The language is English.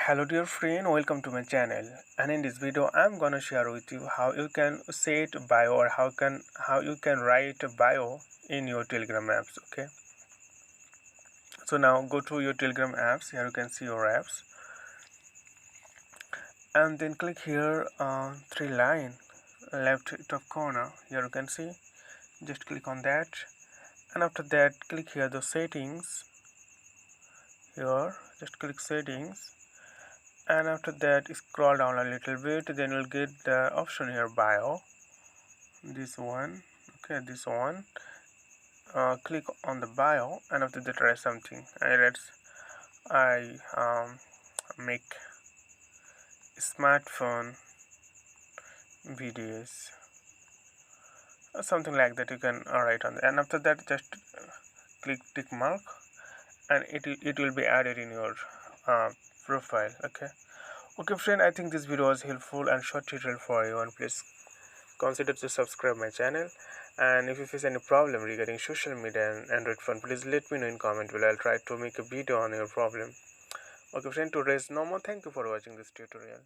Hello dear friend, welcome to my channel, and in this video I'm gonna share with you how you can set bio or how you can write a bio in your Telegram apps. Okay, so now go to your Telegram apps. Here you can see your apps, and then click here three line left top corner. Here you can see, just click on that, and after that click here the settings. Here just click settings, and after that scroll down a little bit, then you'll get the option here bio, this one. Okay, this one, click on the bio, and after that write something. I make smartphone videos or something like that. You can write on that, and after that just click tick mark, and it will be added in your profile. Okay friend, I think this video was helpful and short tutorial for you, and please consider to subscribe my channel. And if you face any problem regarding social media and Android phone, please let me know in comment below. I'll try to make a video on your problem. Okay friend, today's no more. Thank you for watching this tutorial.